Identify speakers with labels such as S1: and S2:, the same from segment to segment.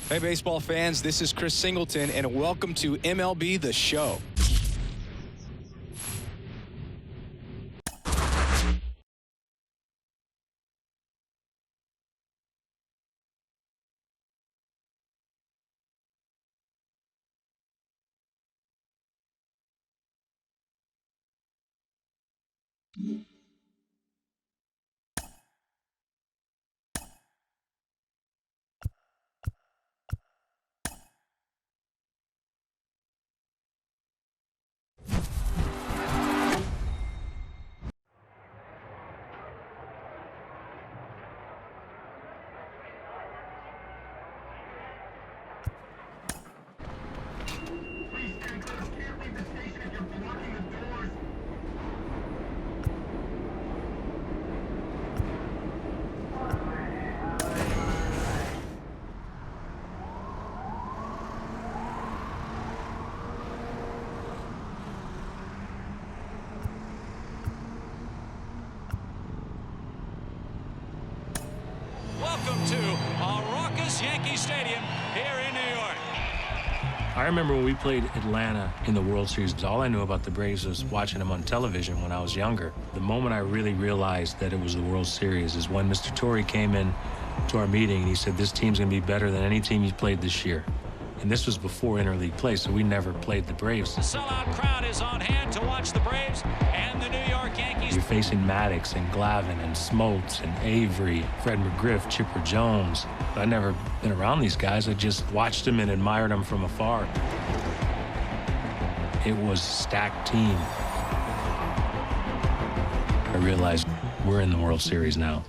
S1: Hey, baseball fans, this is Chris Singleton, and welcome to MLB The Show.
S2: Welcome to a raucous Yankee Stadium here in New York.
S3: I remember when we played Atlanta in the World Series, all I knew about the Braves was watching them on television when I was younger. The moment I really realized that it was the World Series is when Mr. Torrey came in to our meeting and he said, this team's gonna be better than any team you've played this year. And this was before interleague play, so we never played the Braves.
S2: The sellout crowd is on hand to watch the Braves and the New York Yankees.
S3: You're facing Maddox and Glavine and Smoltz and Avery, Fred McGriff, Chipper Jones. I'd never been around these guys. I just watched them and admired them from afar. It was a stacked team. I realized we're in the World Series now.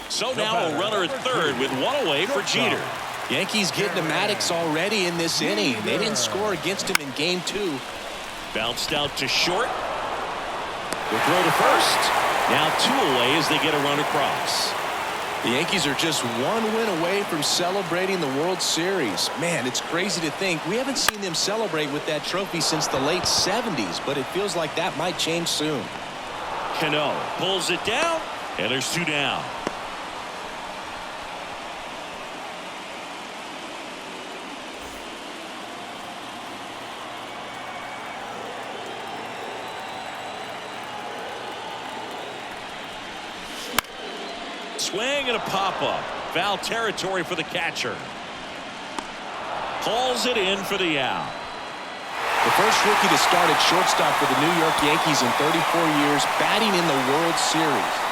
S4: So now a runner at third with one away for Jeter.
S1: Yankees getting to Maddox already in this inning. They didn't score against him in game 2.
S4: Bounced out to short. The throw to first. Now 2 away as they get a run across.
S1: The Yankees are just one win away from celebrating the World Series. Man, it's crazy to think we haven't seen them celebrate with that trophy since the late 70s, but it feels like that might change soon.
S4: Cano pulls it down, and there's 2 down. Swing and a pop-up. Foul territory for the catcher. Pulls it in for the out.
S1: The first rookie to start at shortstop for the New York Yankees in 34 years, batting in the World Series.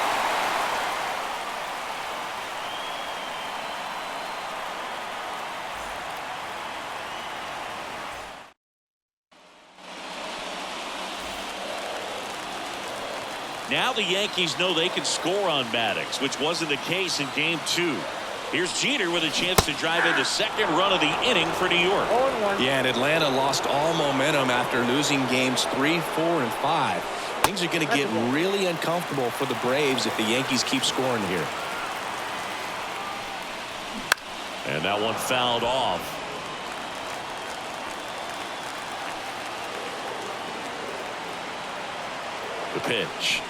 S4: Now the Yankees know they can score on Maddox, which wasn't the case in game 2. Here's Jeter with a chance to drive in the second run of the inning for New York.
S1: Yeah, and Atlanta lost all momentum after losing games 3, 4, and 5. Things are going to get really uncomfortable for the Braves if the Yankees keep scoring here.
S4: And that one fouled off. The pitch.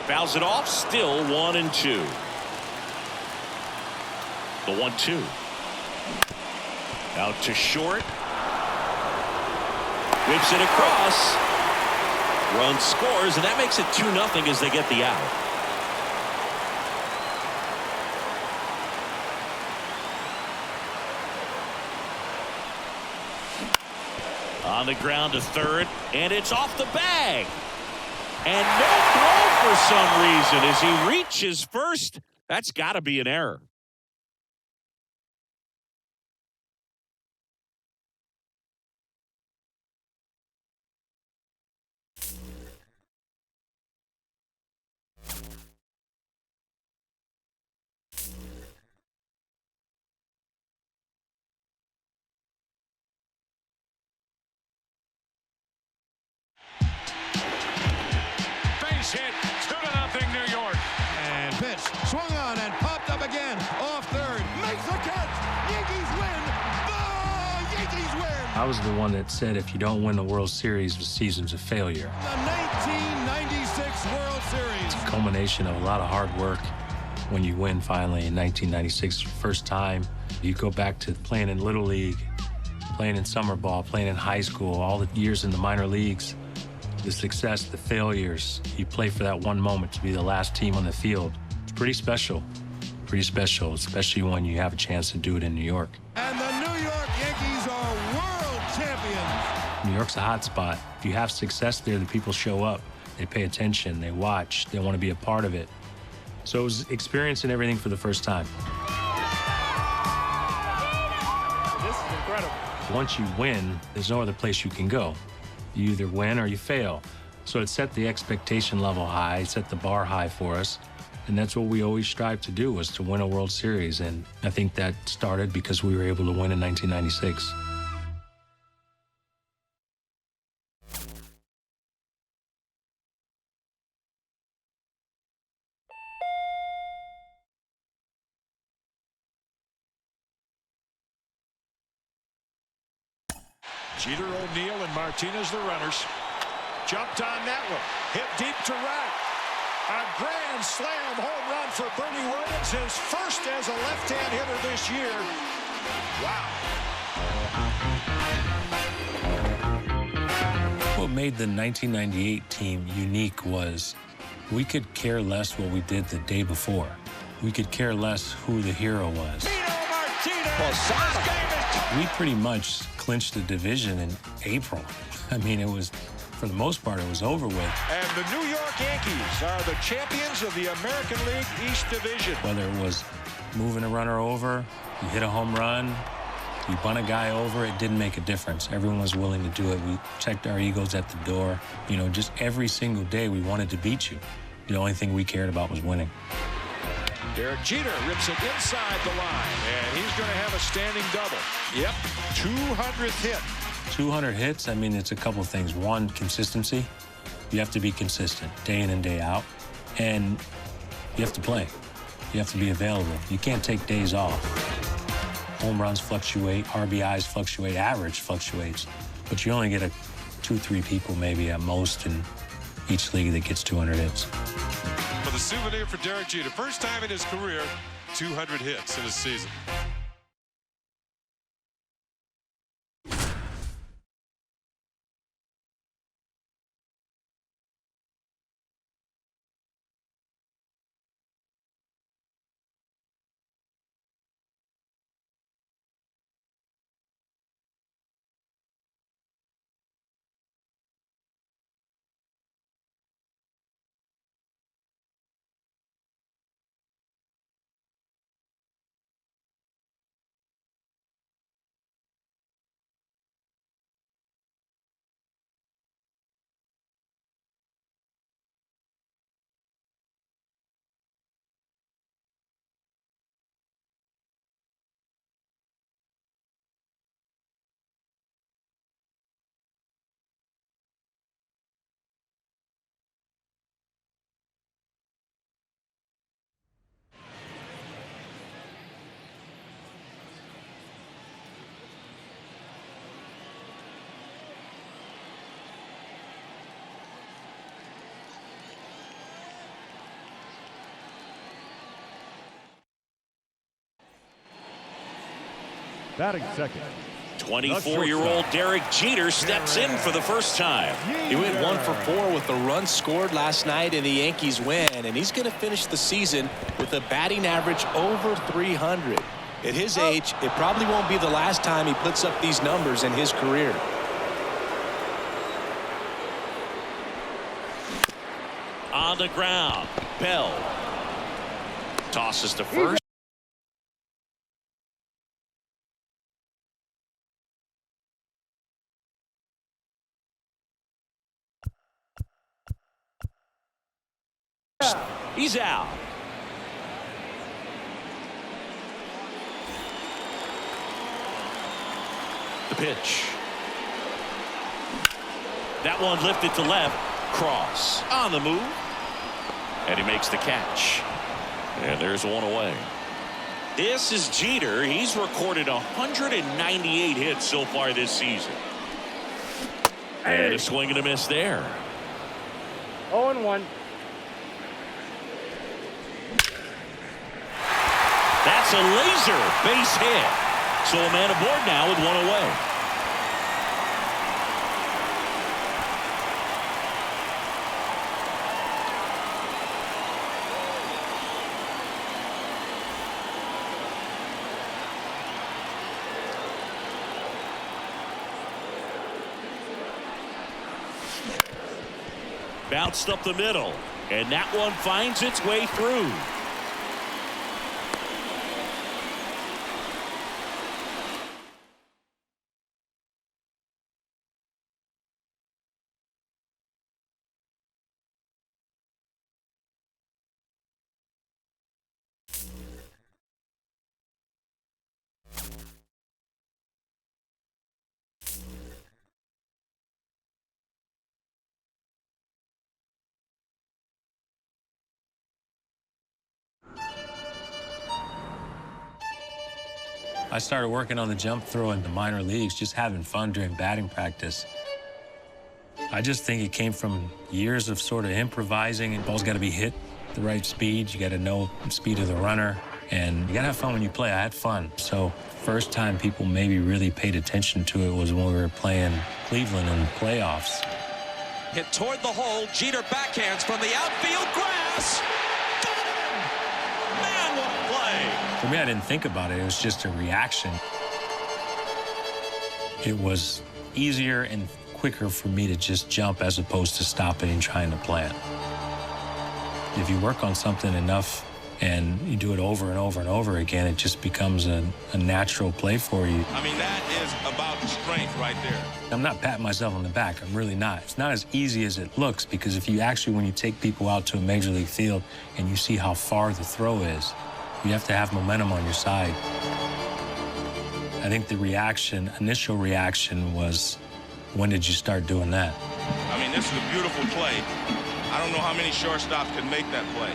S4: Fouls it off, still 1-2. The 1-2. Out to short. Whips it across. Run scores, and that makes it 2-0 as they get the out. On the ground to third, and it's off the bag. And no throw for some reason as he reaches first. That's got to be an error.
S2: Base hit, 2-0 New York.
S5: And pitch swung on and popped up again off third. Makes the catch. Yankees win. The Yankees win.
S3: I was the one that said if you don't win the World Series, the season's a failure.
S5: The 1996 World Series.
S3: It's a culmination of a lot of hard work. When you win finally in 1996, first time, you go back to playing in Little League, playing in summer ball, playing in high school, all the years in the minor leagues, the success, the failures. You play for that one moment to be the last team on the field. It's pretty special, especially when you have a chance to do it in New York.
S5: And the New York Yankees are world champions.
S3: New York's a hot spot. If you have success there, the people show up. They pay attention, they watch, they want to be a part of it. So it was experiencing everything for the first time.
S2: This is incredible.
S3: Once you win, there's no other place you can go. You either win or you fail. So it set the expectation level high, set the bar high for us. And that's what we always strive to do, was to win a World Series. And I think that started because we were able to win in 1996.
S2: Jeter, O'Neill, and Martinez the runners. Jumped on that one. Hit deep to right. A grand slam home run for Bernie Williams, his first as a left-hand hitter this year. Wow.
S3: What made the 1998 team unique was we could care less what we did the day before. We could care less who the hero was. We pretty much clinched the division in April. I mean, it was, for the most part, it was over with.
S2: And the New York Yankees are the champions of the American League East Division.
S3: Whether it was moving a runner over, you hit a home run, you bunt a guy over, it didn't make a difference. Everyone was willing to do it. We checked our egos at the door. You know, just every single day we wanted to beat you. The only thing we cared about was winning.
S2: Derek Jeter rips it inside the line, and he's going to have a standing double. Yep, 200th hit.
S3: 200 hits, I mean, it's a couple of things. One, consistency. You have to be consistent day in and day out. And you have to play. You have to be available. You can't take days off. Home runs fluctuate, RBIs fluctuate, average fluctuates. But you only get 2-3 people maybe at most in each league that gets 200 hits.
S6: For the souvenir for Derek Jeter, first time in his career, 200 hits in a season.
S5: Batting second.
S4: 24-year-old Derek Jeter steps in for the first time.
S1: He went 1 for 4 with the run scored last night, and the Yankees win. And he's going to finish the season with a batting average over 300. At his age, it probably won't be the last time he puts up these numbers in his career.
S4: On the ground, Bell tosses to first. He's out. The pitch. That one lifted to left. Cross on the move. And he makes the catch. And there's one away. This is Jeter. He's recorded 198 hits so far this season. And a swing and a miss there.
S7: 0-1.
S4: That's a laser base hit. So a man aboard now with one away. Bounced up the middle, and that one finds its way through.
S3: I started working on the jump throw in the minor leagues, just having fun during batting practice. I just think it came from years of sort of improvising, and ball's got to be hit the right speed. You got to know the speed of the runner, and you got to have fun when you play. I had fun. So first time people maybe really paid attention to it was when we were playing Cleveland in the playoffs.
S8: Hit toward the hole. Jeter backhands from the outfield grass. Got him! Man, what a play!
S3: For me, I didn't think about it. It was just a reaction. It was easier and quicker for me to just jump as opposed to stopping and trying to plant. If you work on something enough and you do it over and over and over again, it just becomes a natural play for you.
S9: I mean, that is about strength right there.
S3: I'm not patting myself on the back. I'm really not. It's not as easy as it looks, because if you actually, when you take people out to a major league field and you see how far the throw is, you have to have momentum on your side. I think the reaction, initial reaction was, when did you start doing that?
S9: I mean, this is a beautiful play. I don't know how many shortstops can make that play.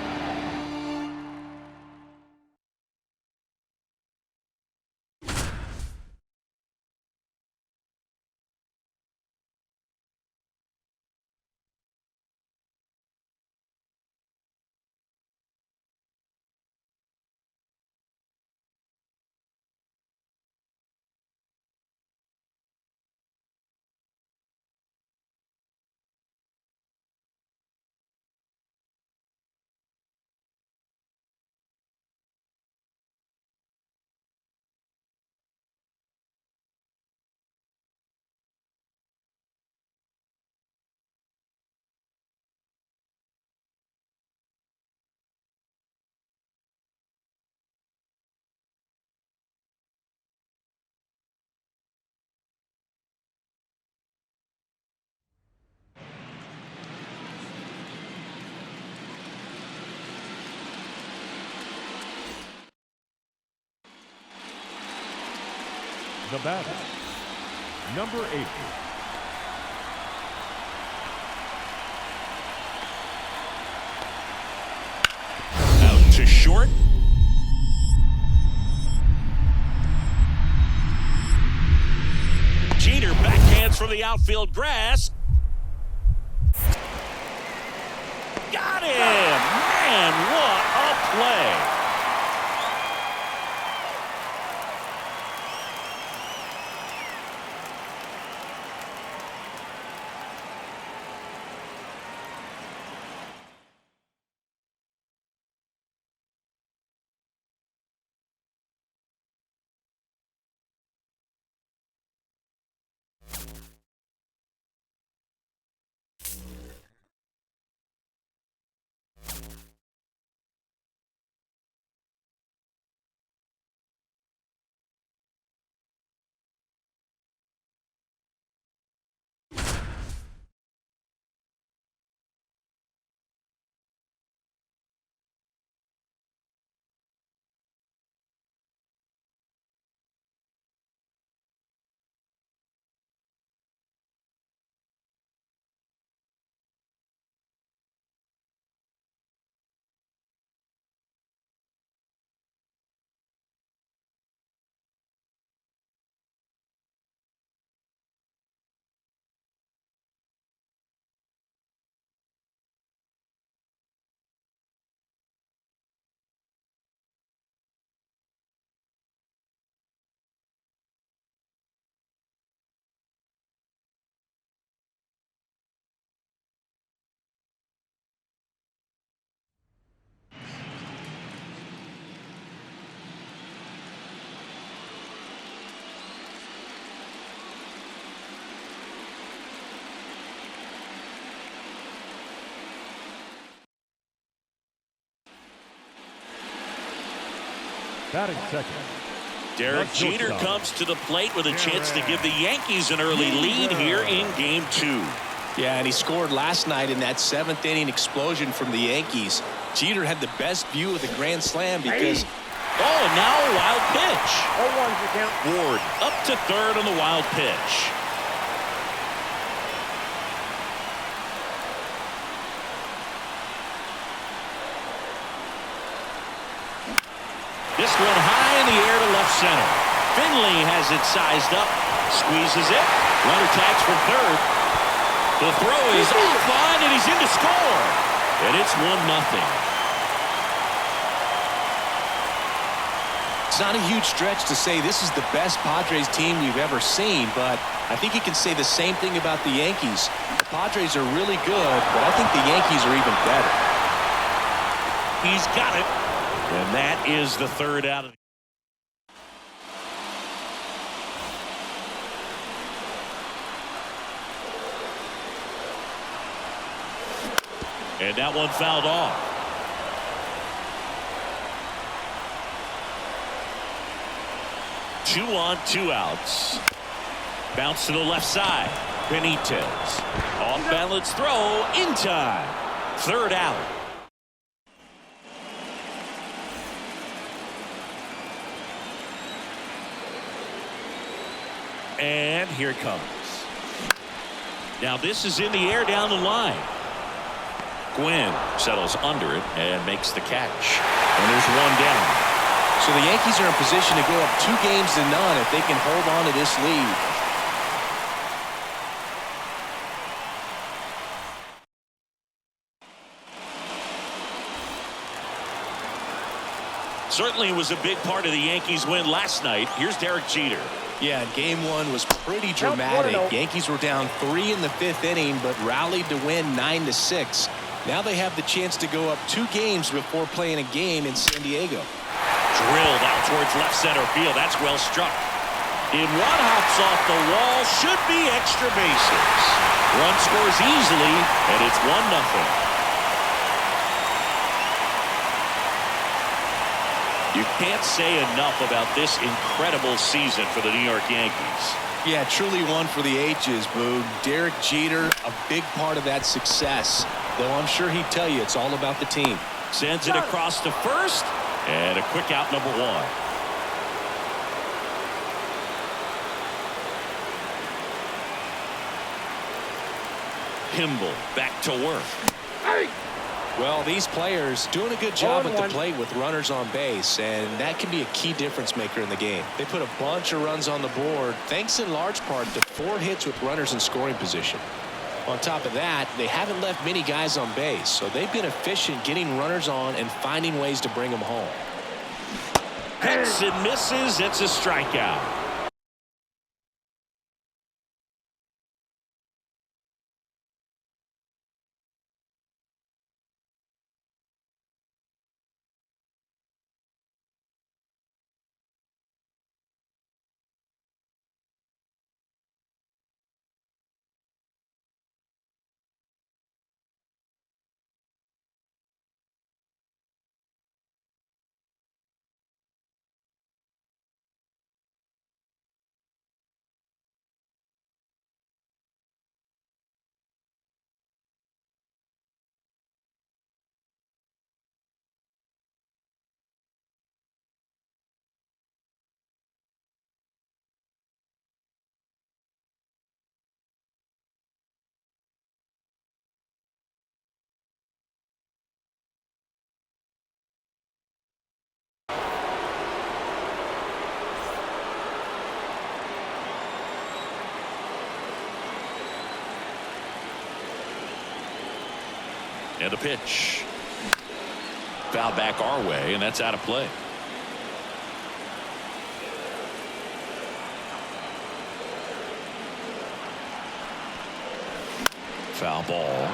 S5: The batter, number 8.
S4: Out to short. Jeter backhands from the outfield grass. Got him! Man, what a play!
S5: Batting second.
S4: Derek Jeter comes to the plate with a chance to give the Yankees an early lead here in Game 2.
S1: Yeah, and he scored last night in that 7th inning explosion from the Yankees. Jeter had the best view of the grand slam because...
S4: Oh, and now a wild pitch.
S7: 0-1's the count.
S4: Ward up to third on the wild pitch. This one high in the air to left center. Finley has it sized up. Squeezes it. Runner tags from third. The throw is offline and he's in to score. And it's 1-0.
S1: It's not a huge stretch to say this is the best Padres team we've ever seen, but I think you can say the same thing about the Yankees. The Padres are really good, but I think the Yankees are even better.
S4: He's got it. And that is the third out of and that one fouled off. Two on, 2 outs. Bounce to the left side. Benitez. Off balance throw in time. Third out. And here it comes. Now this is in the air down the line. Gwynn settles under it and makes the catch. And there's one down.
S1: So the Yankees are in position to go up 2 games to none if they can hold on to this lead.
S4: Certainly was a big part of the Yankees win last night. Here's Derek Jeter.
S1: Yeah, Game 1 was pretty dramatic. Yankees were down 3 in the 5th inning, but rallied to win 9-6. Now they have the chance to go up 2 games before playing a game in San Diego.
S4: Drilled out towards left center field. That's well struck. In one hops off the wall. Should be extra bases. Run scores easily, and it's 1-0. You can't say enough about this incredible season for the New York Yankees.
S1: Yeah, truly one for the ages, Boog. Derek Jeter, a big part of that success. Though I'm sure he'd tell you it's all about the team.
S4: Sends it across to first. And a quick out, number 1. Kimball back to work.
S1: Well, these players doing a good job at the plate with runners on base, and that can be a key difference maker in the game. They put a bunch of runs on the board, thanks in large part to 4 hits with runners in scoring position. On top of that, they haven't left many guys on base, so they've been efficient getting runners on and finding ways to bring them home.
S4: Hits and misses. It's a strikeout. And a pitch. Foul back our way, and that's out of play. Foul ball.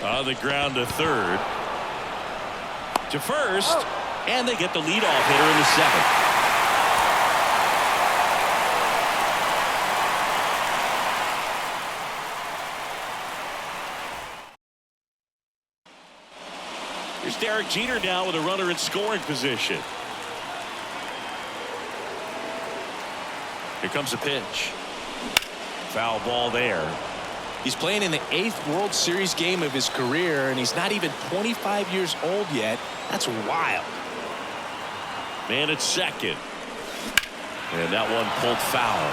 S4: On the ground to third. To first. And they get the leadoff hitter in the 7th. Here's Derek Jeter now with a runner in scoring position. Here comes a pitch. Foul ball there.
S1: He's playing in the 8th World Series game of his career, and he's not even 25 years old yet. That's wild.
S4: Man at second. And that one pulled foul.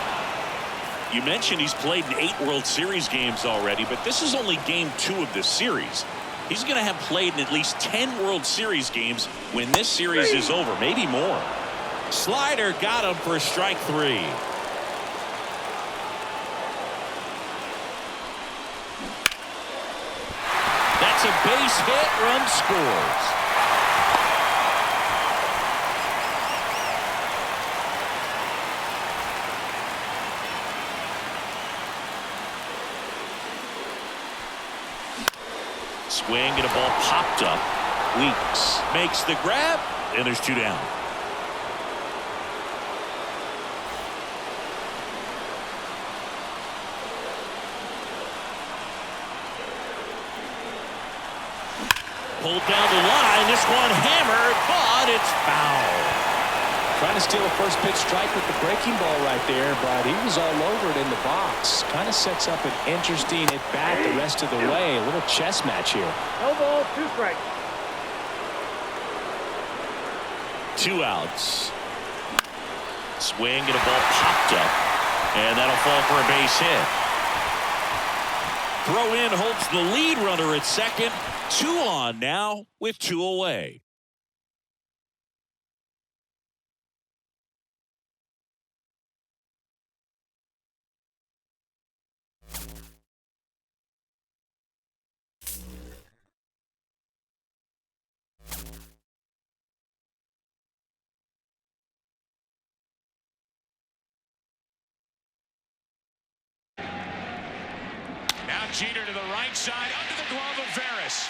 S4: You mentioned he's played in 8 World Series games already, but this is only game 2 of this series. He's going to have played in at least 10 World Series games when this series is over, maybe more. Slider got him for strike 3. That's a base hit. Run scores. Swing and a ball popped up. Weeks makes the grab, and there's 2 down. Pulled down the line. This one hammered, but it's foul.
S1: Trying to steal a first pitch strike with the breaking ball right there, but he was all over it in the box. Kind of sets up an interesting at bat the rest of the way. A little chess match here.
S7: No ball, 2 strikes.
S4: 2 outs. Swing and a ball popped up, and that'll fall for a base hit. Throw in holds the lead runner at second. 2 on now with 2 away.
S2: Now Jeter to the right side under the glove of Veras.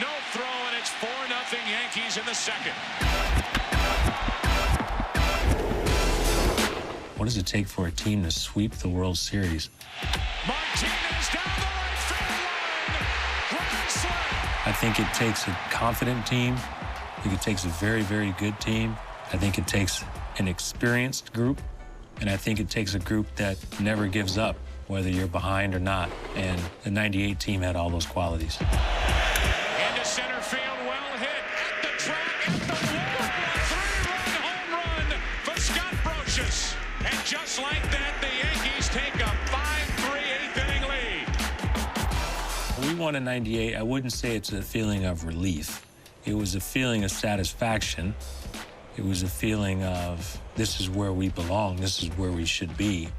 S2: No throw, and it's 4-0 Yankees in the second.
S3: What does it take for a team to sweep the World Series?
S2: Martinez down the right field line. Grand slam.
S3: I think it takes a confident team. I think it takes a very, very good team. I think it takes an experienced group. And I think it takes a group that never gives up, whether you're behind or not. And the 98 team had all those qualities.
S2: Into center field, well hit. At the track, at the wall. 3-run home run for Scott Brocious. And just like that, the Yankees take a 5-3 eighth-inning lead.
S3: We won in 98. I wouldn't say it's a feeling of relief. It was a feeling of satisfaction. It was a feeling of this is where we belong. This is where we should be.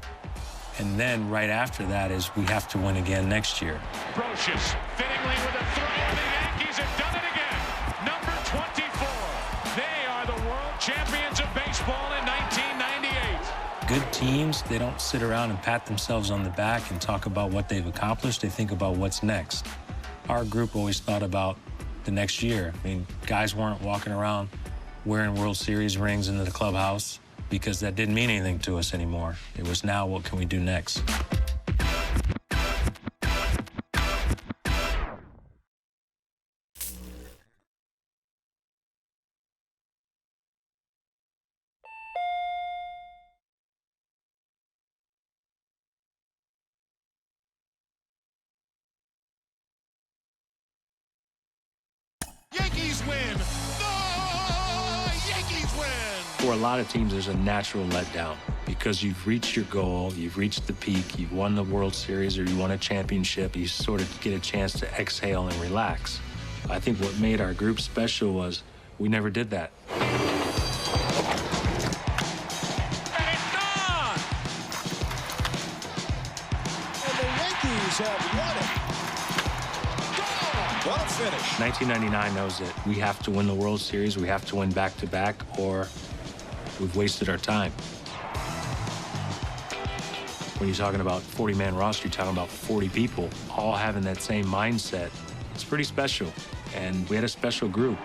S3: And then right after that is we have to win again next year.
S2: Brocious fittingly with a throw, and the Yankees have done it again. Number 24. They are the world champions of baseball in 1998.
S3: Good teams, they don't sit around and pat themselves on the back and talk about what they've accomplished. They think about what's next. Our group always thought about the next year. I mean, guys weren't walking around wearing World Series rings into the clubhouse because that didn't mean anything to us anymore. It was now, what can we do next?
S5: Yankees win. Yankees win.
S3: For a lot of teams, there's a natural letdown because you've reached your goal, you've reached the peak, you've won the World Series or you won a championship, you sort of get a chance to exhale and relax. I think what made our group special was we never did that.
S2: And it's gone!
S5: And the Yankees have won it. What a finish.
S3: 1999 knows that we have to win the World Series, we have to win back-to-back, or we've wasted our time. When you're talking about 40-man roster, you're talking about 40 people all having that same mindset. It's pretty special, and we had a special group.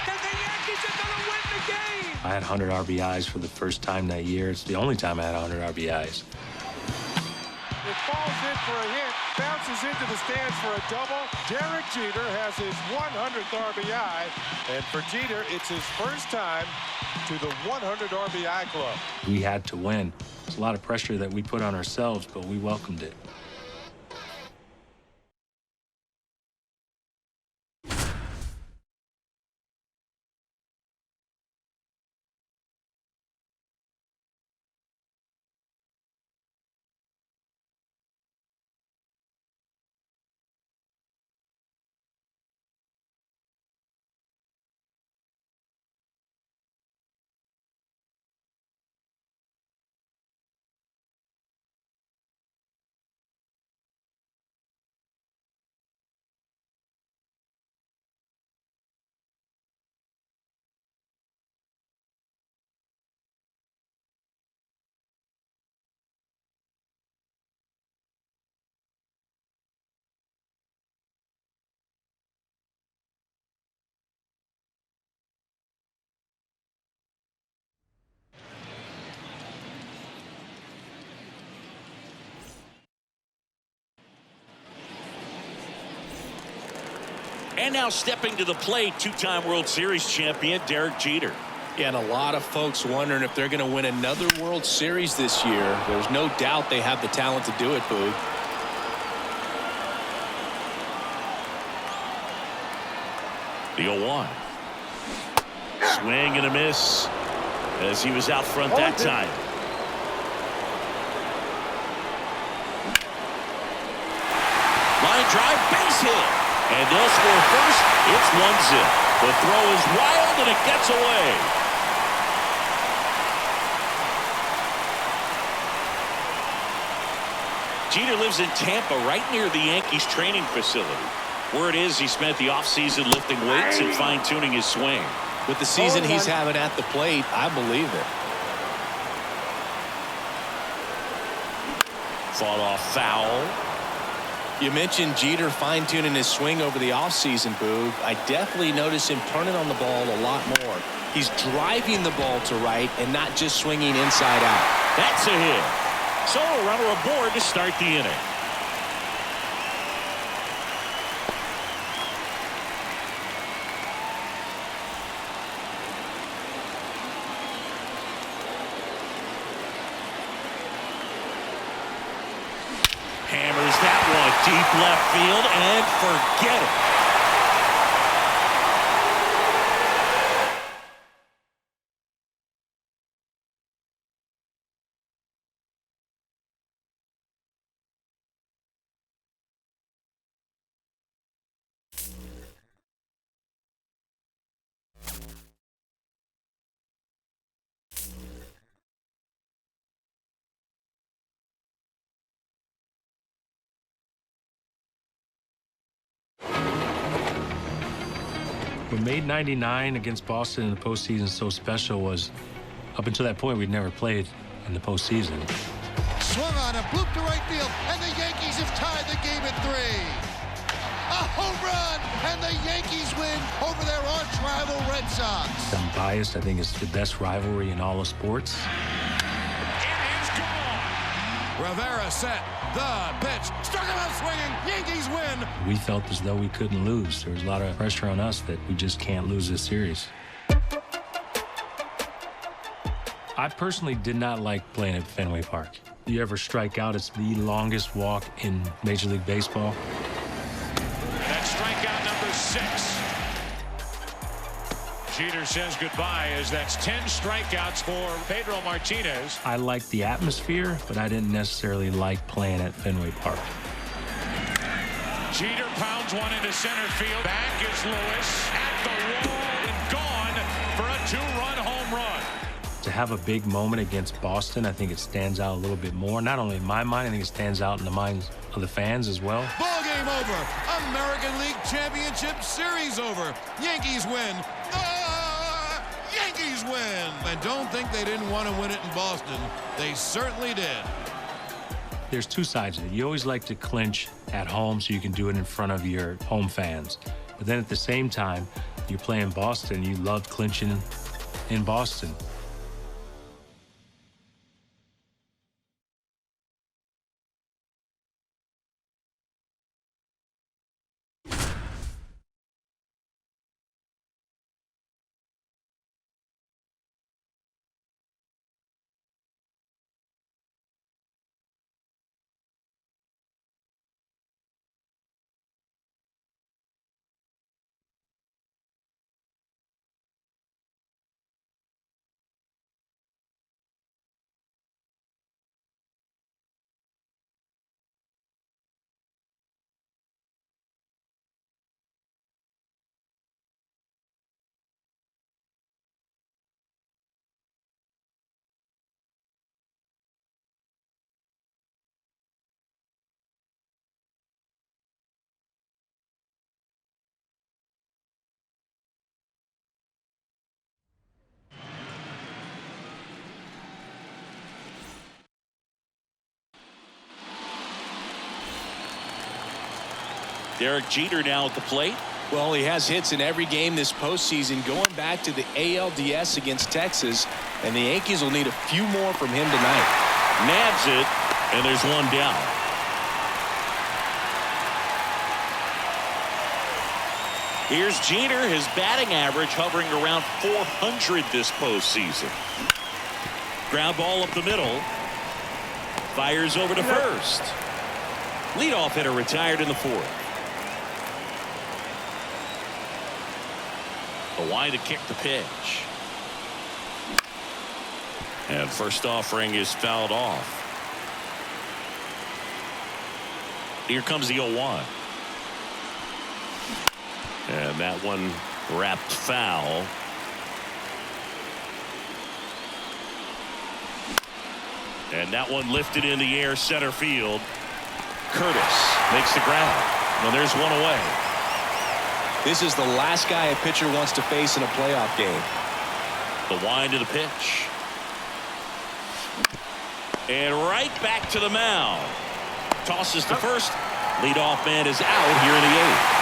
S2: And the Yankees are going to win the game!
S3: I had 100 RBIs for the first time that year. It's the only time I had 100 RBIs.
S7: It falls in for a hit.
S5: bounces into the stands for a double. Derek Jeter has his 100th RBI. And for Jeter, it's his first time to the 100 RBI club.
S3: We had to win. It's a lot of pressure that we put on ourselves, but we welcomed it.
S4: And now stepping to the plate, two-time World Series champion Derek Jeter.
S1: Yeah, and a lot of folks wondering if they're going to win another World Series this year. There's no doubt they have the talent to do it, Boog.
S4: The 0-1. Swing and a miss as he was out front that time. Line drive, base hit. And they'll score first. It's 1-0. The throw is wild and it gets away. Jeter lives in Tampa, right near the Yankees training facility. Word is he spent the offseason lifting weights and fine-tuning his swing.
S1: With the season he's having at the plate, I believe it.
S4: Fought off foul.
S1: You mentioned Jeter fine-tuning his swing over the offseason, Boog. I definitely notice him turning on the ball a lot more. He's driving the ball to right and not just swinging inside out.
S4: That's a hit. So a runner aboard to start the inning. Hammers that one deep left field and forget it.
S3: What made '99 against Boston in the postseason so special was, up until that point, we'd never played in the postseason.
S5: Swung on and blooped to right field, and the Yankees have tied the game at 3. A home run, and the Yankees win over their arch-rival Red Sox.
S3: I'm biased. I think it's the best rivalry in all of sports.
S5: It is gone. Rivera set the pitch. Struck him out swinging. Yankees win.
S3: We felt as though we couldn't lose. There was a lot of pressure on us that we just can't lose this series. I personally did not like playing at Fenway Park. You ever strike out, it's the longest walk in Major League Baseball.
S2: That's strikeout number 6. Jeter says goodbye as that's 10 strikeouts for Pedro Martinez.
S3: I liked the atmosphere, but I didn't necessarily like playing at Fenway Park.
S2: Jeter pounds one into center field. Back is Lewis at the wall and gone for a 2-run home run.
S3: To have a big moment against Boston, I think it stands out a little bit more. Not only in my mind, I think it stands out in the minds of the fans as well.
S5: Ball game over. American League Championship Series over. Yankees win. Yankees win. And don't think they didn't want to win it in Boston. They certainly did.
S3: There's two sides of it. You always like to clinch at home so you can do it in front of your home fans. But then at the same time, you're playing Boston. You love clinching in Boston.
S4: Derek Jeter now at the plate.
S1: Well, he has hits in every game this postseason, going back to the ALDS against Texas, and the Yankees will need a few more from him tonight.
S4: Nabs it, and there's one down. Here's Jeter, his batting average hovering around .400 this postseason. Ground ball up the middle. Fires over to first. Leadoff hitter retired in the fourth. The wind to kick the pitch. And first offering is fouled off. Here comes the 0-1. And that one wrapped foul. And that one lifted in the air center field. Curtis makes the grab. Well, there's one away.
S1: This is the last guy a pitcher wants to face in a playoff game.
S4: The wind to the pitch. And right back to the mound. Tosses to first. Leadoff man is out here in the eighth.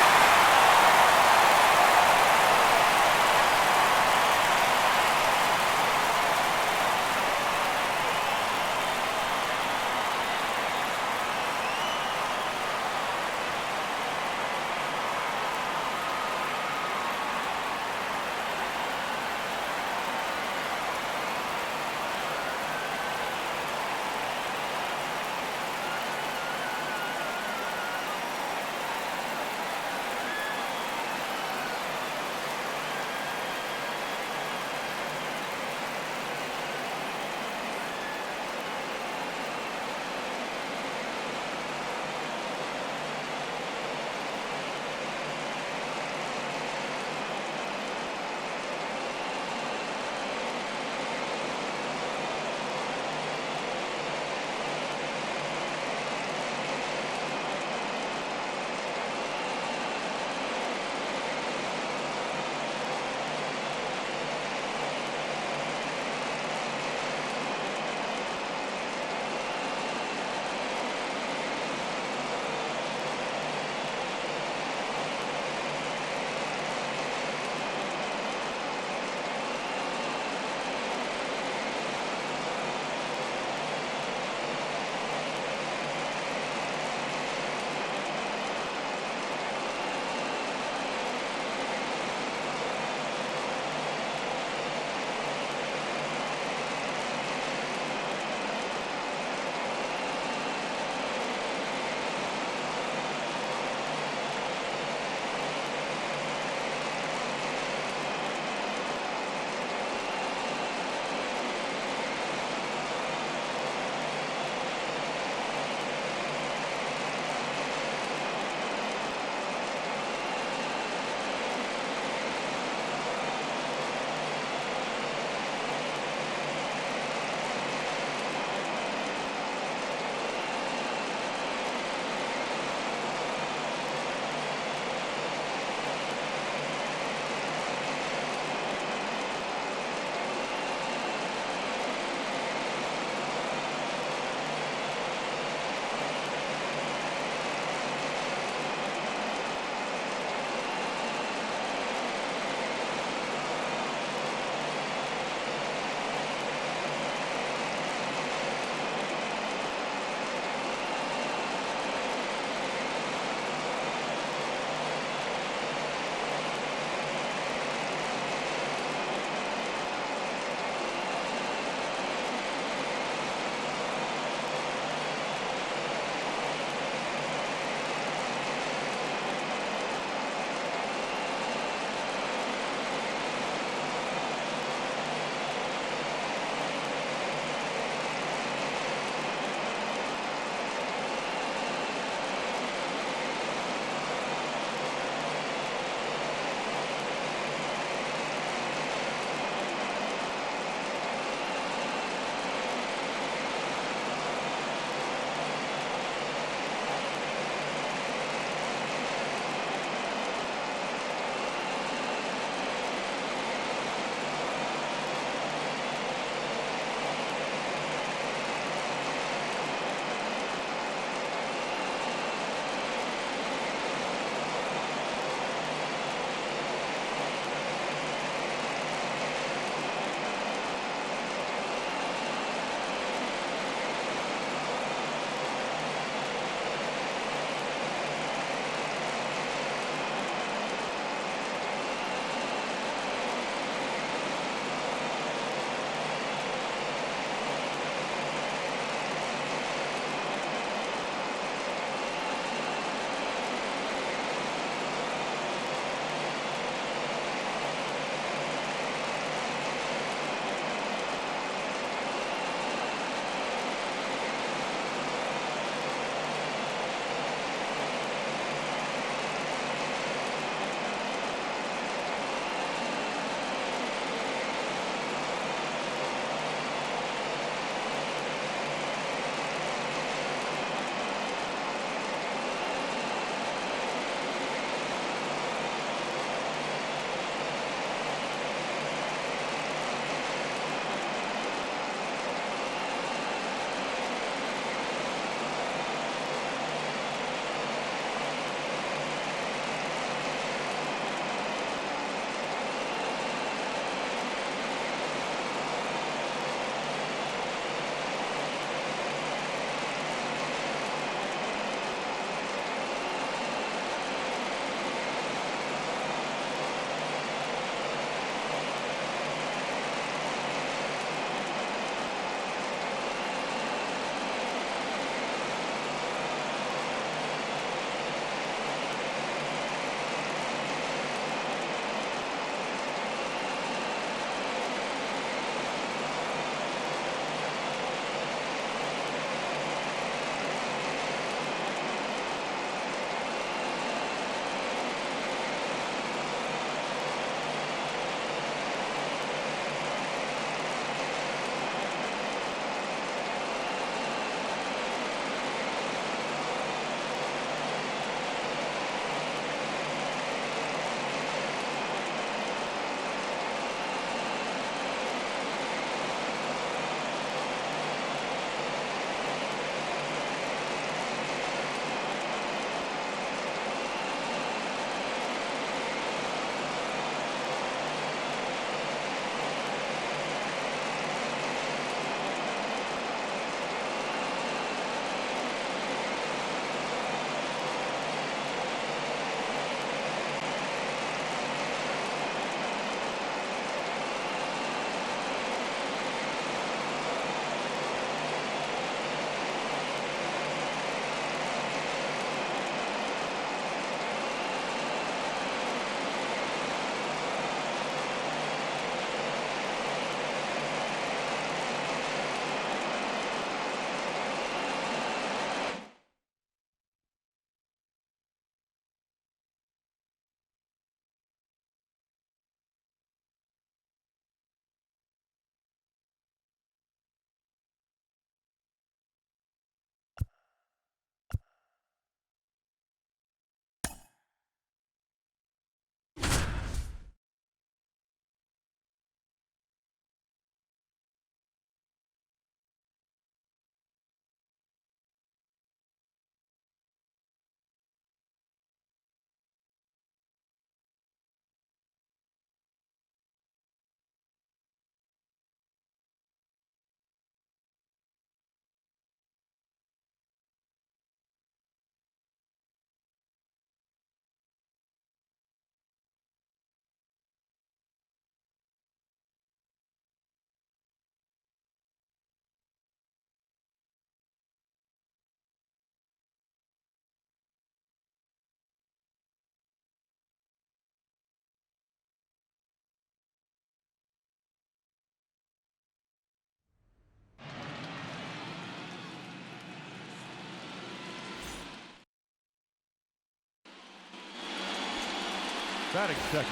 S10: Batting second,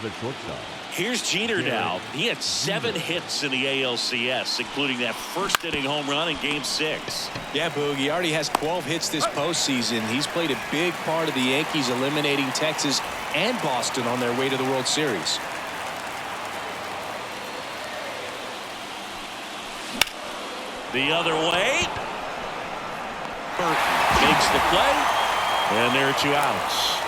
S10: the shortstop.
S4: Here's Jeter now. He had 7 hits in the ALCS, including that first inning home run in Game 6.
S1: Yeah, Boog, he already has 12 hits this postseason. He's played a big part of the Yankees eliminating Texas and Boston on their way to the World Series.
S4: The other way. Burton makes the play, and there are 2 outs.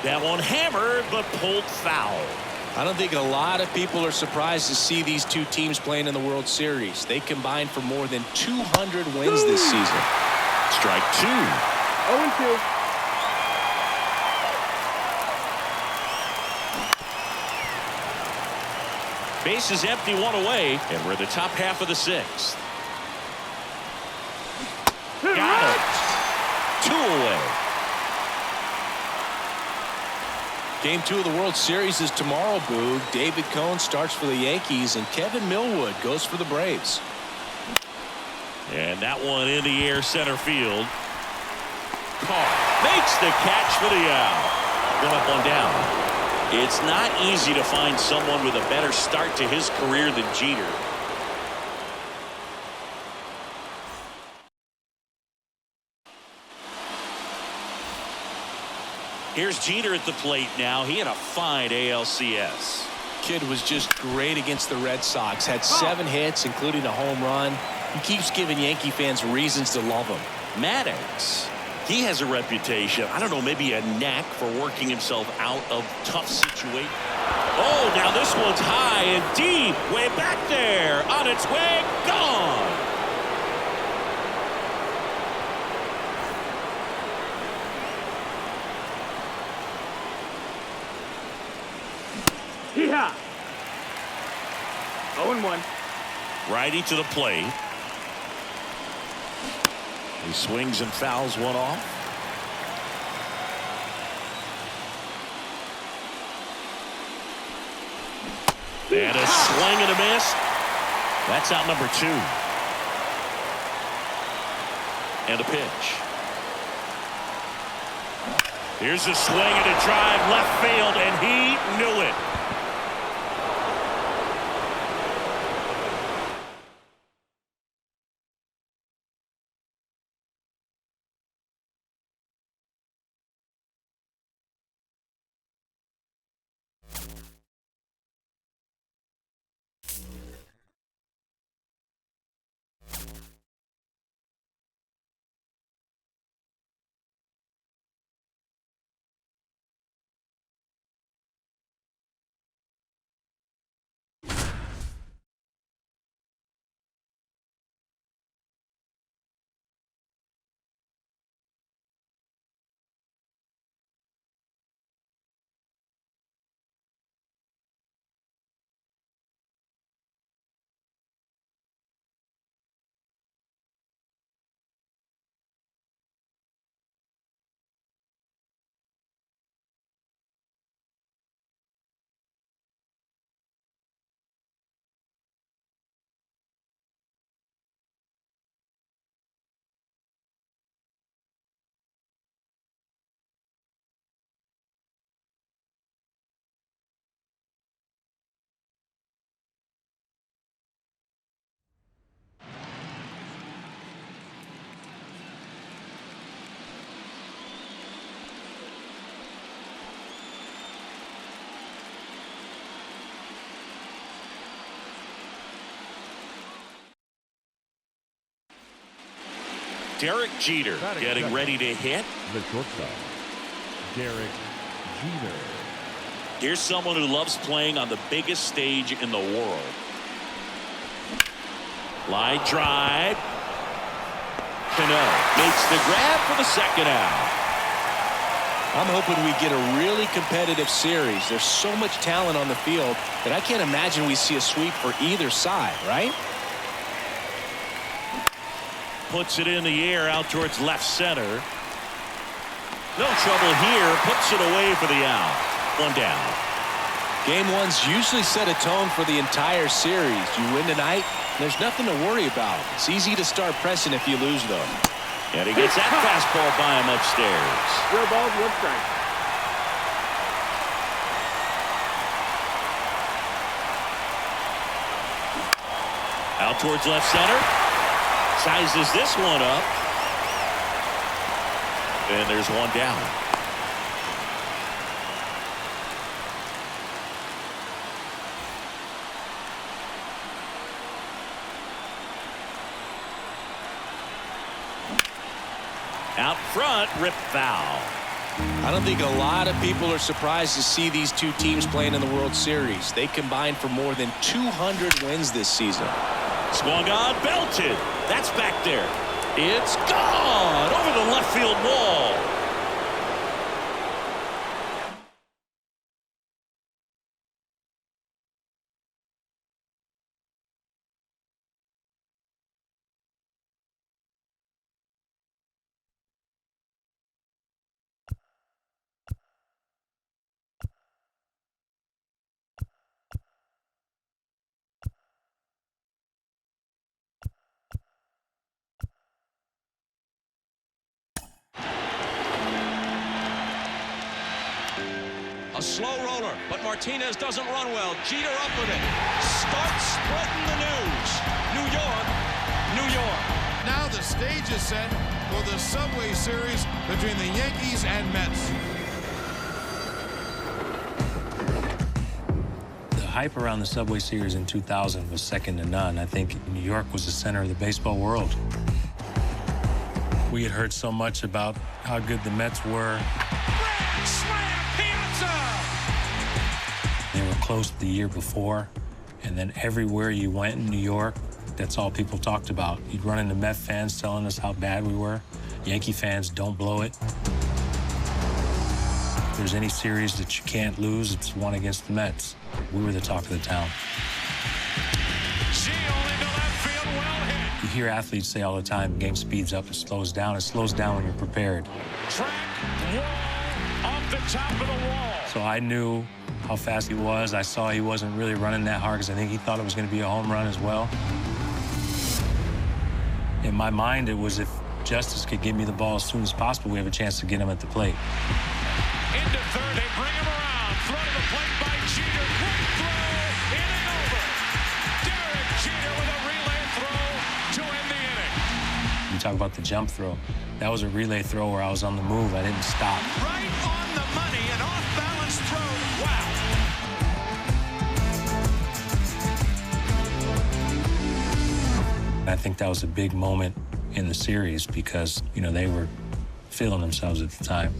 S4: That one hammered, but pulled foul.
S1: I don't think a lot of people are surprised to see these two teams playing in the World Series. They combined for more than 200 wins this season.
S4: Strike 2.
S7: 0-2.
S4: Base is empty, 1 away, and we're in the top half of the 6th. Got it. 2 away.
S1: Game 2 of the World Series is tomorrow, Boog. David Cohn starts for the Yankees, and Kevin Millwood goes for the Braves.
S4: And that one in the air center field. Carr makes the catch for the out. 1 up, 1 down. It's not easy to find someone with a better start to his career than Jeter. Here's Jeter at the plate now. He had a fine ALCS.
S1: Kid was just great against the Red Sox. Had 7 hits, including a home run. He keeps giving Yankee fans reasons to love him.
S4: Maddox, he has a reputation, I don't know, maybe a knack for working himself out of tough situations. Oh, now this one's high and deep, way back there, on its way, gone.
S7: Yeah. 0-1.
S4: Righty to the plate. He swings and fouls one off. And a swing and a miss. That's out number 2. And a pitch. Here's a swing and a drive left field, and he knew it. Derek Jeter getting ready to hit.
S10: The shortstop, Derek Jeter.
S4: Here's someone who loves playing on the biggest stage in the world. Line drive. Cano makes the grab for the second out.
S1: I'm hoping we get a really competitive series. There's so much talent on the field that I can't imagine we see a sweep for either side, right?
S4: Puts it in the air out towards left center. No trouble here. Puts it away for the out. 1 down.
S1: Game 1's usually set a tone for the entire series. You win tonight, There's nothing to worry about. It's easy to start pressing if you lose, though.
S4: And he gets that fastball by him upstairs.
S7: Real balls, one strike.
S4: Out towards left center. Sizes this one up. And there's one down. Out front, rip foul.
S1: I don't think a lot of people are surprised to see these two teams playing in the World Series. They combined for more than 200 wins this season.
S4: Swung on, belted. That's back there. It's gone over the left field wall.
S8: A slow roller, but Martinez doesn't run well. Jeter up with it. Starts spreading the news. New York, New York.
S5: Now the stage is set for the Subway Series between the Yankees and Mets.
S3: The hype around the Subway Series in 2000 was second to none. I think New York was the center of the baseball world. We had heard so much about how good the Mets were.
S2: Grand slam, Piazza!
S3: They were close the year before, and then everywhere you went in New York, that's all people talked about. You'd run into Met fans telling us how bad we were. Yankee fans, don't blow it. If there's any series that you can't lose, it's one against the Mets. We were the talk of the town. You hear athletes say all the time, game speeds up, it slows down. It slows down when you're prepared.
S2: Track wall off the top of the wall.
S3: So I knew how fast he was. I saw he wasn't really running that hard because I think he thought it was going to be a home run as well. In my mind, it was if Justice could get me the ball as soon as possible, we have a chance to get him at the plate.
S2: Into third, they bring him around. Throw to the plate by Jeter. Great throw, inning over. Derek Jeter with a relay throw to end the inning.
S3: You talk about the jump throw. That was a relay throw where I was on the move. I didn't stop.
S2: Right on the money, an off-balance throw. Wow.
S3: I think that was a big moment in the series because, you know, they were feeling themselves at the time.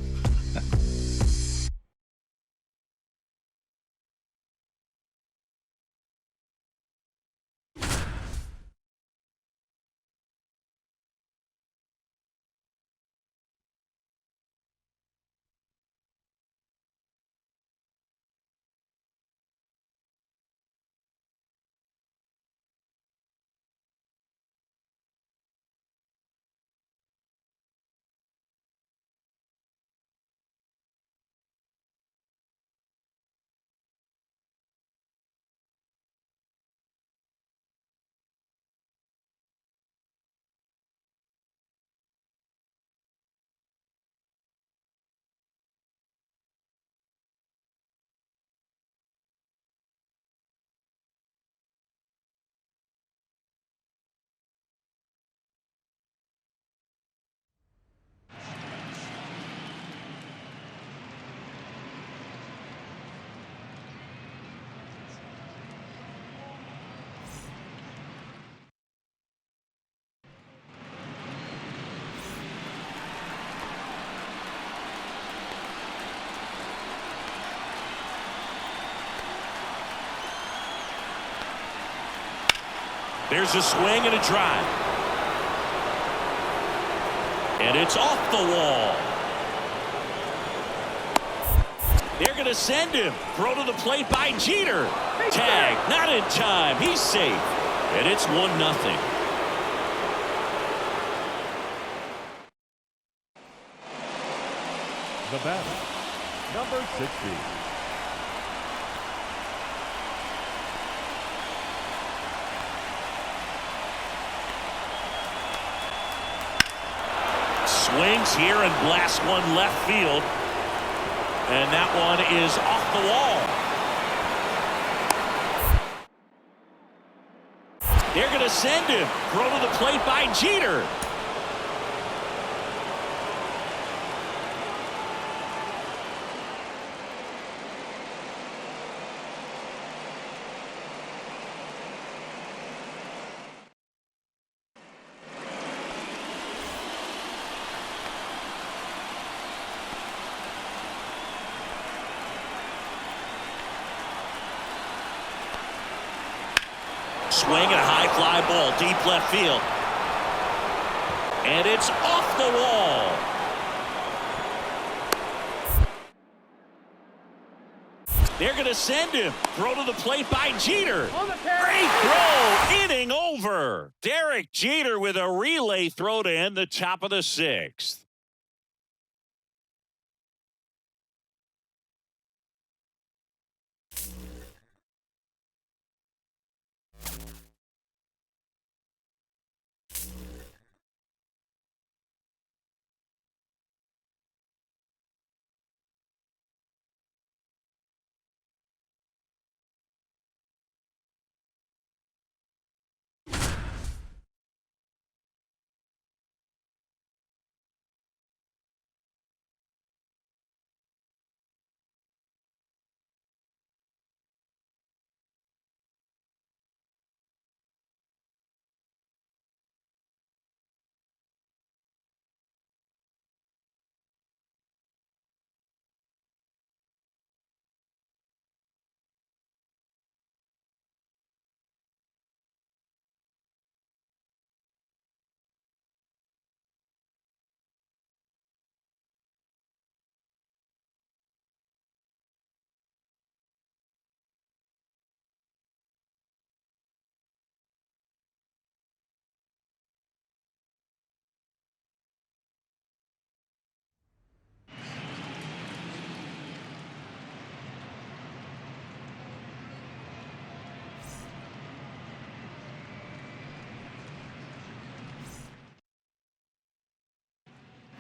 S4: There's a swing and a drive. And it's off the wall. They're going to send him. Throw to the plate by Jeter. Tag, not in time. He's safe. And it's 1-0.
S10: The batter, number 60.
S4: Swings here and blasts one left field. And that one is off the wall. They're going to send him. Throw to the plate by Jeter. Swing and a high fly ball deep left field. And it's off the wall. They're going to send him. Throw to the plate by Jeter. Great throw. Inning over. Derek Jeter with a relay throw to end the top of the 6th.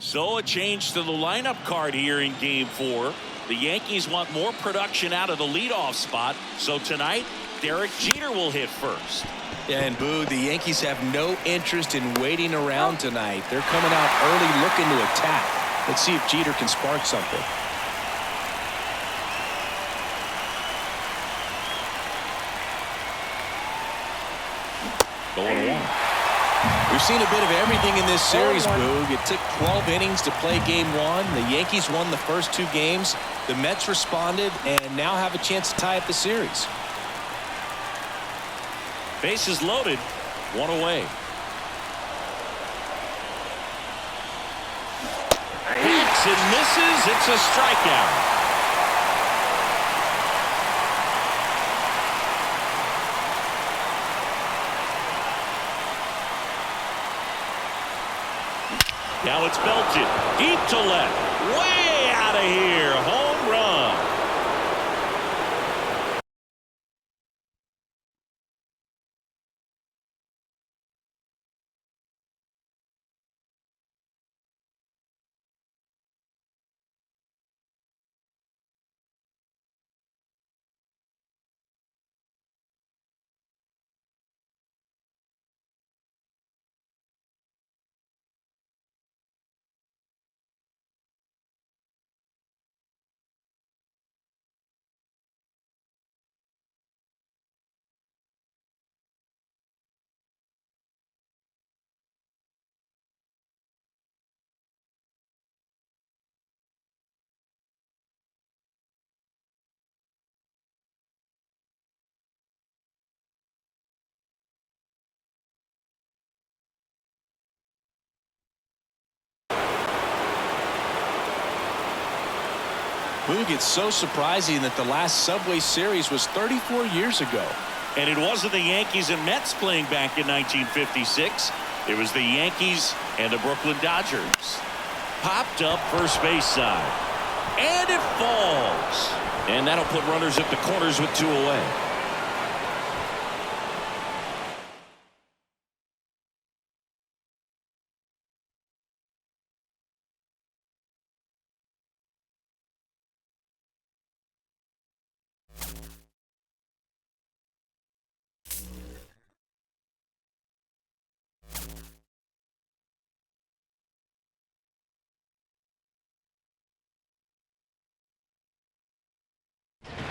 S4: So a change to the lineup card here in Game 4. The Yankees want more production out of the leadoff spot. So tonight, Derek Jeter will hit first.
S1: And Boo, the Yankees have no interest in waiting around tonight. They're coming out early looking to attack. Let's see if Jeter can spark something.
S4: Going one.
S1: We've seen a bit of everything in this series, Boog. It took 12 innings to play Game 1. The Yankees won the first 2 games. The Mets responded and now have a chance to tie up the series.
S4: Bases loaded. 1 away. Hits and misses. It's a strikeout. Now it's belted deep to left, way out of here, home run.
S1: Boog, it's so surprising that the last Subway Series was 34 years ago.
S4: And it wasn't the Yankees and Mets playing back in 1956. It was the Yankees and the Brooklyn Dodgers. Popped up first base side. And it falls. And that'll put runners at the corners with 2 away.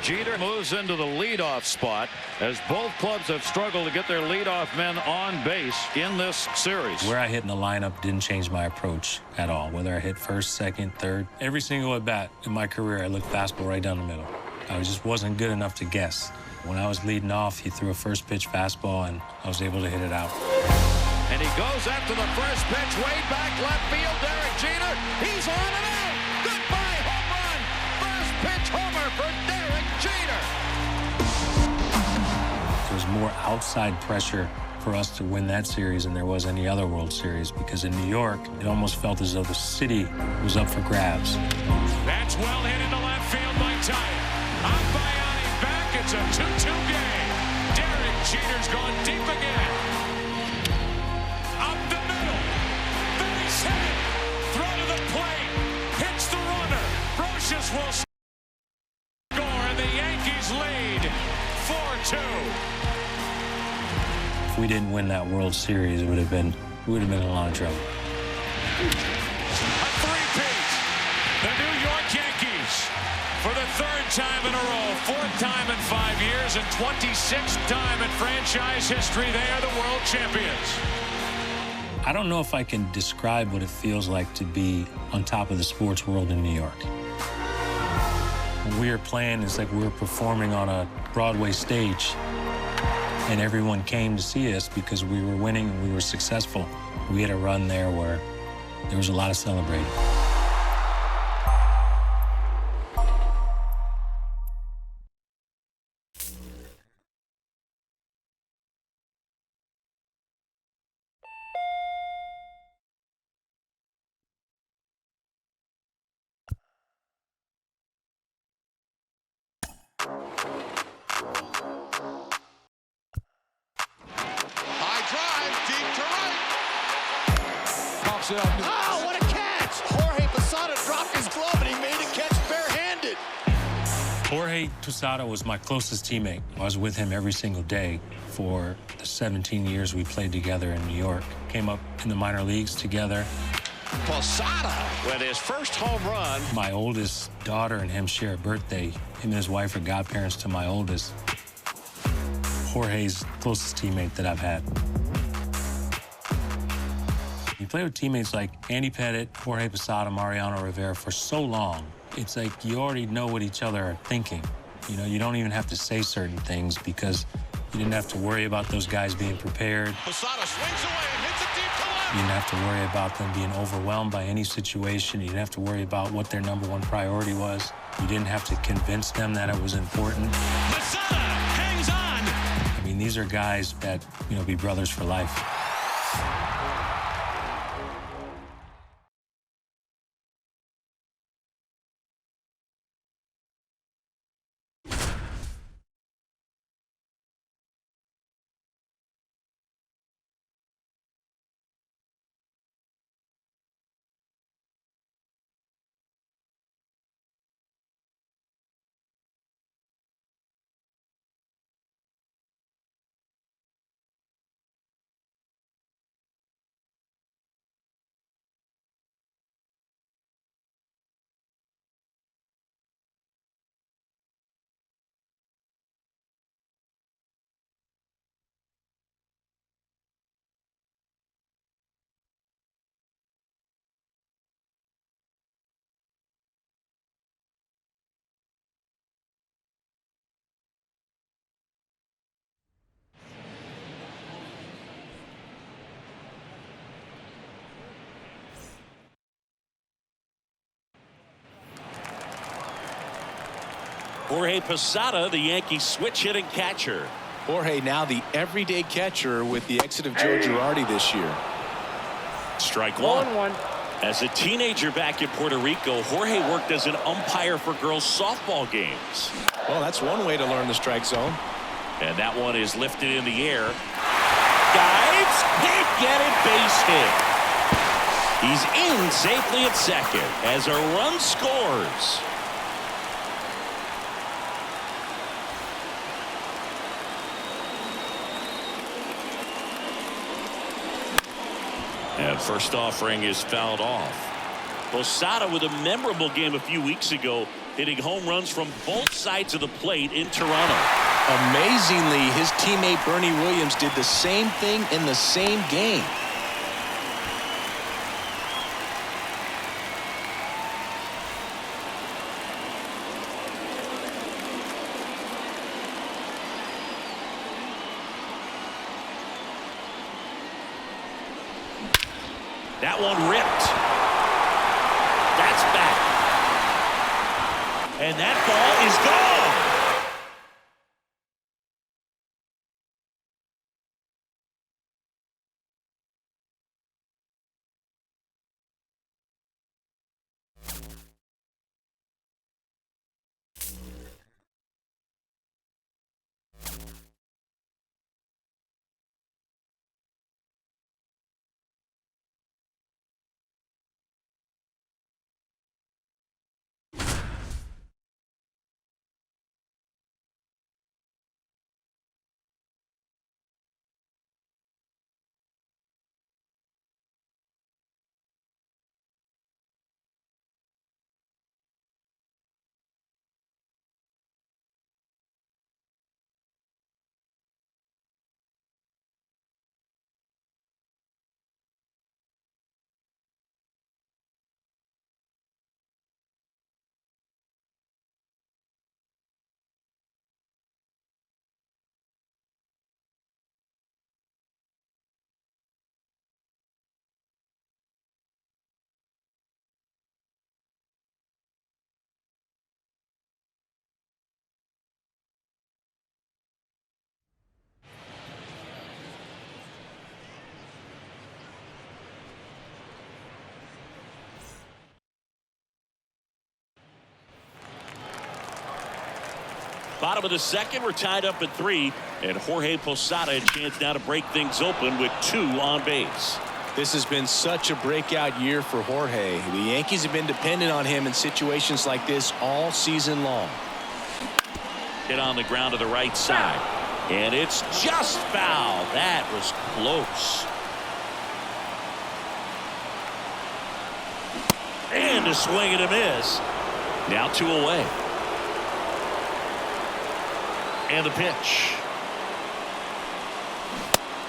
S8: Jeter moves into the leadoff spot as both clubs have struggled to get their leadoff men on base in this series.
S3: Where I hit in the lineup didn't change my approach at all. Whether I hit first, second, third, every single at bat in my career, I looked fastball right down the middle. I just wasn't good enough to guess. When I was leading off, he threw a first pitch fastball, and I was able to hit it out.
S8: And he goes after the first pitch, way back left field. Derek Jeter, he's on and out. Goodbye, home run. First pitch homer for Derek Jeter.
S3: There was more outside pressure for us to win that series than there was any other World Series, because in New York, it almost felt as though the city was up for grabs.
S2: That's well hit into left field by Ty. Up by Yanni back. It's a 2-2 game. Derek Jeter's gone deep again. Up the middle. Base hit. Throw to the plate. Hits the runner. Brocious will score, and the Yankees lead 4-2.
S3: If we didn't win that World Series, we would have been in a lot of trouble.
S2: A three-peat. The New York Yankees, for the third time in a row, fourth time in 5 years, and 26th time in franchise history, they are the world champions.
S3: I don't know if I can describe what it feels like to be on top of the sports world in New York. When we were playing, it's like we were performing on a Broadway stage, and everyone came to see us because we were winning and we were successful. We had a run there where there was a lot of celebrating.
S5: Oh, what a catch! Jorge Posada dropped his glove and he made a catch barehanded.
S3: Jorge Posada was my closest teammate. I was with him every single day for the 17 years we played together in New York. Came up in the minor leagues together.
S8: Posada with his first home run.
S3: My oldest daughter and him share a birthday. Him and his wife are godparents to my oldest. Jorge's closest teammate that I've had. You play with teammates like Andy Pettitte, Jorge Posada, Mariano Rivera for so long, it's like you already know what each other are thinking. You know, you don't even have to say certain things because you didn't have to worry about those guys being prepared.
S5: Posada swings away and hits it deep to left.
S3: You didn't have to worry about them being overwhelmed by any situation. You didn't have to worry about what their number one priority was. You didn't have to convince them that it was important.
S8: Posada hangs on.
S3: I mean, these are guys that, you know, be brothers for life.
S4: Jorge Posada, the Yankees switch-hitting catcher.
S1: Jorge now the everyday catcher with the exit of Joe Girardi this year.
S4: Strike one.
S7: 1-1.
S4: As a teenager back in Puerto Rico, Jorge worked as an umpire for girls' softball games.
S1: Well, that's one way to learn the strike zone.
S4: And that one is lifted in the air. Dives, can't get it, base hit. He's in safely at second as a run scores. And first offering is fouled off. Posada with a memorable game a few weeks ago, hitting home runs from both sides of the plate in Toronto.
S1: Amazingly, his teammate Bernie Williams did the same thing in the same game.
S4: That one ripped. That's back. And that ball is gone. Bottom of the second, we're tied up at 3, and Jorge Posada a chance now to break things open with 2 on base.
S1: This has been such a breakout year for Jorge. The Yankees have been dependent on him in situations like this all season long.
S4: Hit on the ground to the right side, and it's just foul. That was close. And a swing and a miss. Now 2 away. And the pitch.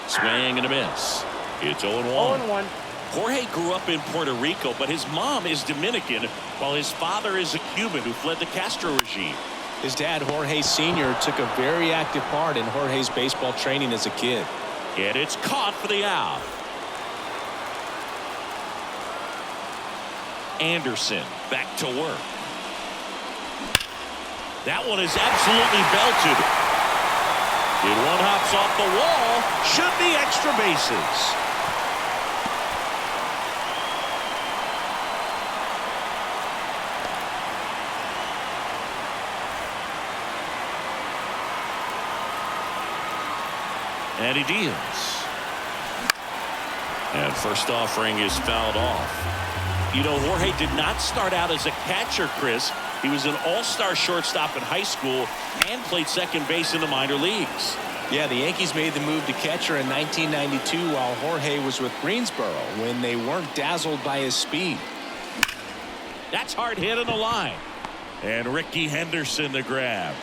S4: Swing and a miss. It's 0-1.
S7: 0-1.
S4: Jorge grew up in Puerto Rico, but his mom is Dominican, while his father is a Cuban who fled the Castro regime.
S1: His dad, Jorge Sr., took a very active part in Jorge's baseball training as a kid.
S4: And it's caught for the out. Anderson back to work. That one is absolutely belted. And one hops off the wall. Should be extra bases. And he deals. And first offering is fouled off. You know, Jorge did not start out as a catcher, Chris. He was an all-star shortstop in high school and played second base in the minor leagues.
S1: Yeah, the Yankees made the move to catcher in 1992 while Jorge was with Greensboro when they weren't dazzled by his speed.
S4: That's hard hit on the line. And Ricky Henderson the grab.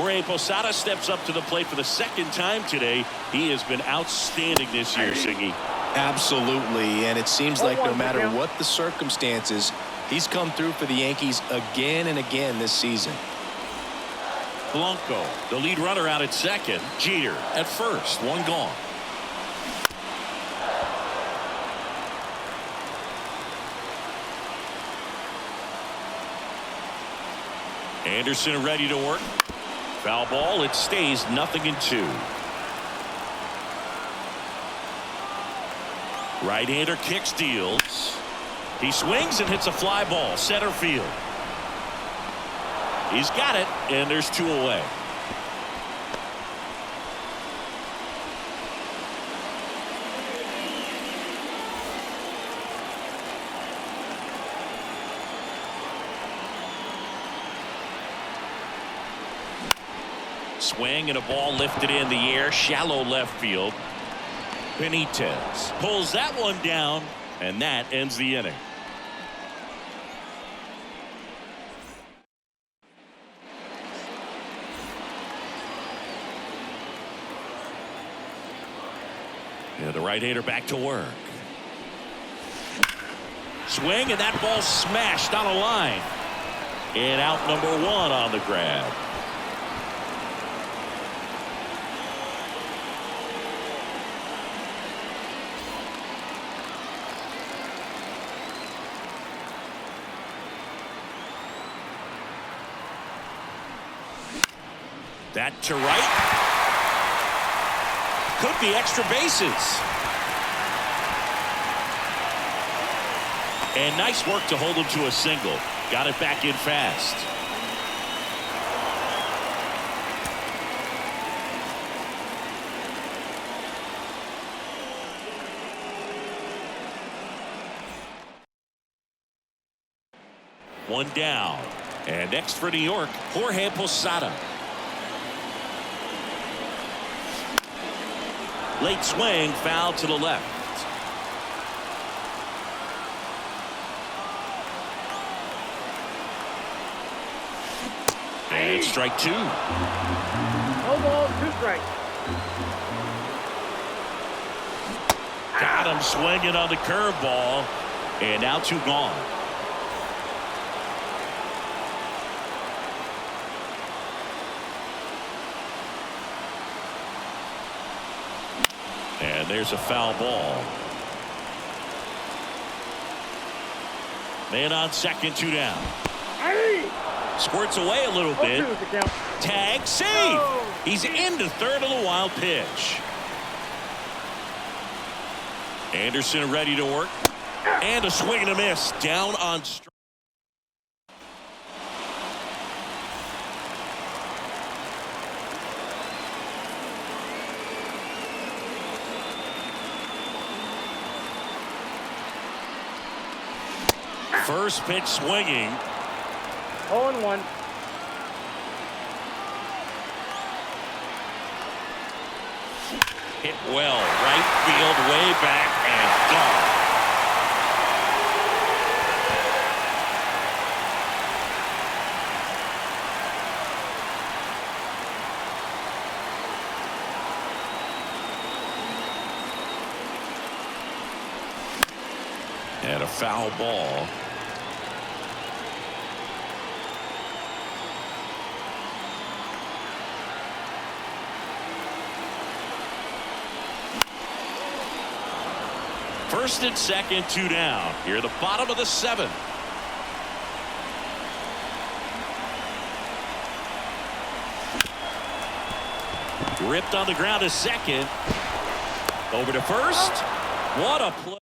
S4: Jorge Posada steps up to the plate for the second time today. He has been outstanding this year, Siggy.
S1: Absolutely, and it seems like no matter what the circumstances, he's come through for the Yankees again and again this season.
S4: Blanco, the lead runner, out at second. Jeter at first, one gone. Anderson ready to work. Foul ball. It stays 0-2. Right-hander kicks, deals. He swings and hits a fly ball center field. He's got it, and there's 2 away. Swing and a ball lifted in the air, shallow left field. Benitez pulls that one down, and that ends the inning. Yeah, the right-hander back to work. Swing, and that ball smashed on a line. And out number 1 on the grab. That to right. Could be extra bases. And nice work to hold him to a single. Got it back in fast. One down. And next for New York, Jorge Posada. Late swing, foul to the left. And strike 2.
S7: No ball, 2 strikes.
S4: Got him swinging on the curveball. And now 2 gone. And there's a foul ball. Man on second, 2 down. Squirts away a little bit. Tag, save. He's into third on the wild pitch. Anderson ready to work. And a swing and a miss. Down on strike. First pitch swinging.
S7: 0-1.
S4: Hit well. Right field, way back, and gone. And a foul ball. First and second, 2 down. Here at the bottom of the 7th. Ripped on the ground to second. Over to first. What a play.